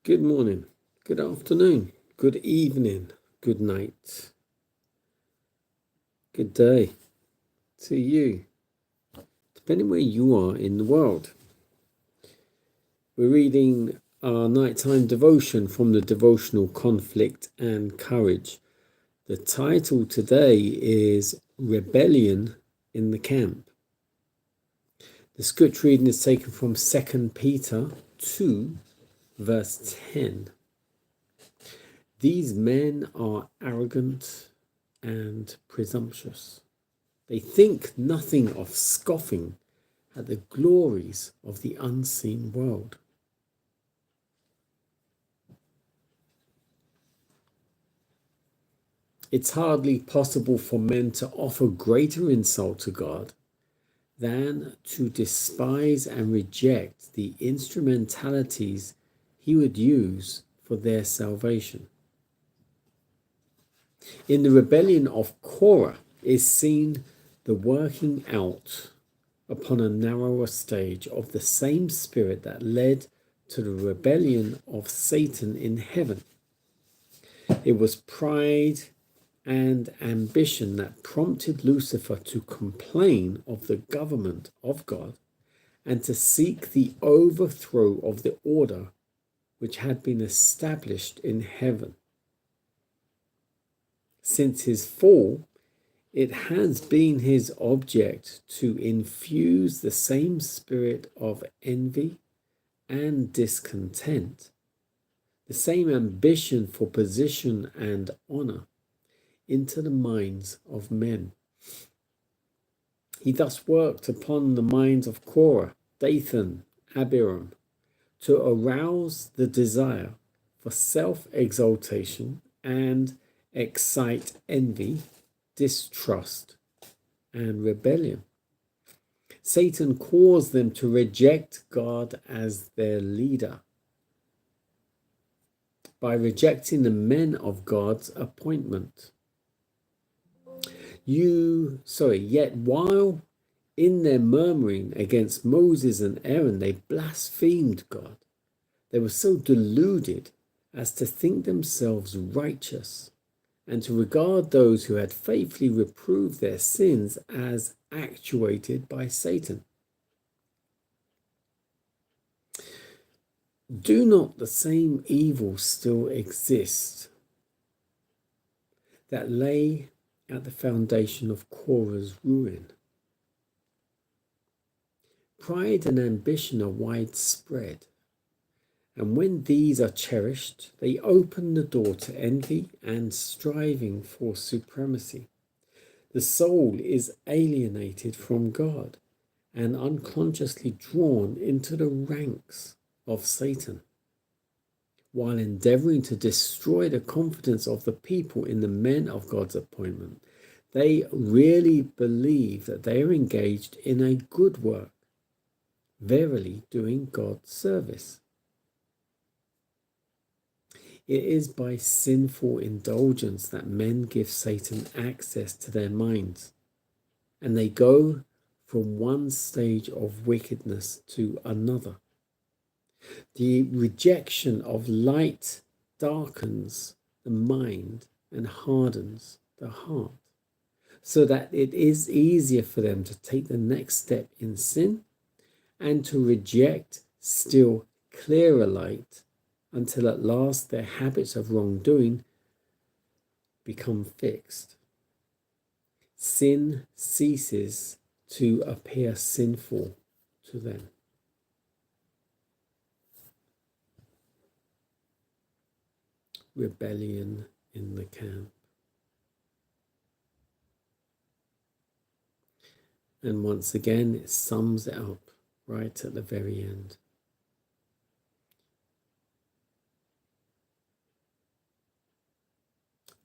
Good morning, good afternoon, good evening, good night, good day to you, depending where you are in the world. We're reading our nighttime devotion from the devotional Conflict and Courage. The title today is Rebellion in the Camp. The scripture reading is taken from 2 Peter 2, verse 10. These men are arrogant and presumptuous. They think nothing of scoffing at the glories of the unseen world. It's hardly possible for men to offer greater insult to God than to despise and reject the instrumentalities he would use for their salvation. In the rebellion of Korah is seen the working out upon a narrower stage of the same spirit that led to the rebellion of Satan in heaven. It was pride and ambition that prompted Lucifer to complain of the government of God and to seek the overthrow of the order which had been established in heaven. Since his fall, it has been his object to infuse the same spirit of envy and discontent, the same ambition for position and honor, into the minds of men. He thus worked upon the minds of Korah, Dathan, Abiram, to arouse the desire for self-exaltation and excite envy, distrust, and rebellion. Satan caused them to reject God as their leader by rejecting the men of God's appointment. Yet while in their murmuring against Moses and Aaron, they blasphemed God. They were so deluded as to think themselves righteous and to regard those who had faithfully reproved their sins as actuated by Satan. Do not the same evils still exist that lay at the foundation of Korah's ruin? Pride and ambition are widespread, and when these are cherished, they open the door to envy and striving for supremacy. The soul is alienated from God and unconsciously drawn into the ranks of Satan, while endeavoring to destroy the confidence of the people in the men of God's appointment. They really believe that they are engaged in a good work, verily doing God's service. It is by sinful indulgence that men give Satan access to their minds, and they go from one stage of wickedness to another. The rejection of light darkens the mind and hardens the heart, so that it is easier for them to take the next step in sin and to reject still clearer light, until at last their habits of wrongdoing become fixed. Sin ceases to appear sinful to them. Rebellion in the camp. And once again, it sums it up right at the very end.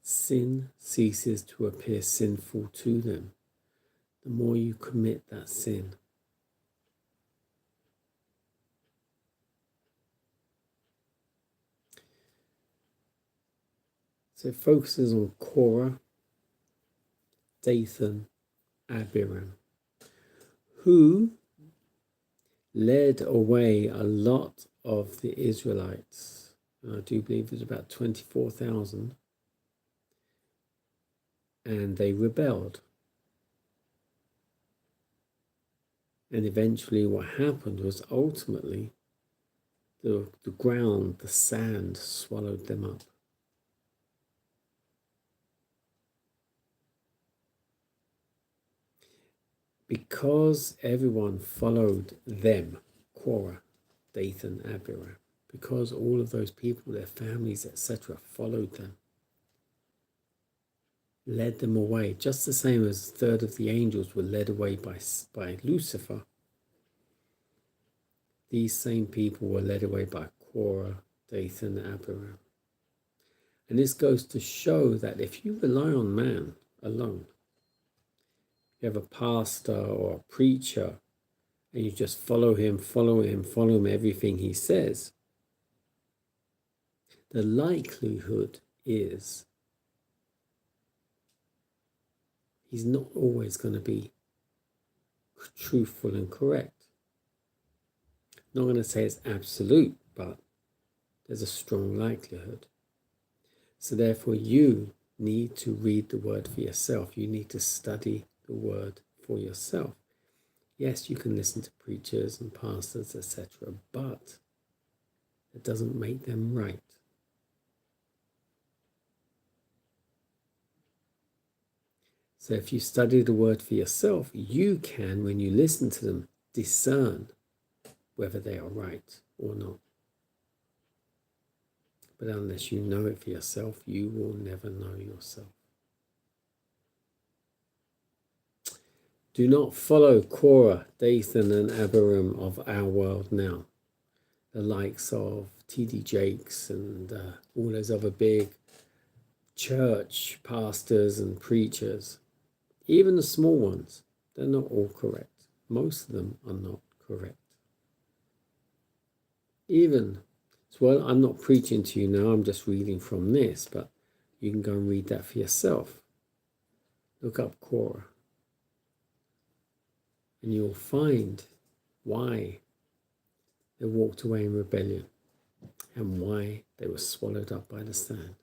Sin ceases to appear sinful to them the more you commit that sin. So it focuses on Korah, Dathan, Abiram, who led away a lot of the Israelites I do believe there's about 24,000, and they rebelled. And eventually what happened was ultimately the ground, the sand swallowed them up. Because everyone followed them, Korah, Dathan, Abiram, because all of those people, their families, etc., followed them, led them away, just the same as a third of the angels were led away by Lucifer. These same people were led away by Korah, Dathan, Abiram. And this goes to show that if you rely on man alone, you have a pastor or a preacher, and you just follow him, everything he says, the likelihood is he's not always going to be truthful and correct. Not going to say it's absolute, but there's a strong likelihood. So therefore you need to read the word for yourself. You need to study the word for yourself. Yes, you can listen to preachers and pastors, etc., but it doesn't make them right. So if you study the word for yourself, you can, when you listen to them, discern whether they are right or not. But unless you know it for yourself, you will never know yourself. Do not follow Korah, Dathan, and Abiram of our world now. The likes of T.D. Jakes and all those other big church pastors and preachers. Even the small ones, they're not all correct. Most of them are not correct. Well, I'm not preaching to you now, I'm just reading from this, but you can go and read that for yourself. Look up Korah. And you'll find why they walked away in rebellion and why they were swallowed up by the sand.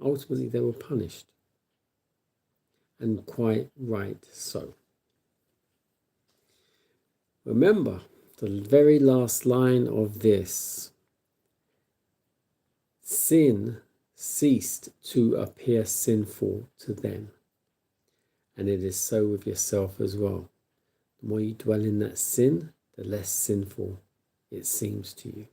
Ultimately, they were punished. And quite right so. Remember, the very last line of this: sin ceased to appear sinful to them. And it is so with yourself as well. The more you dwell in that sin, the less sinful it seems to you.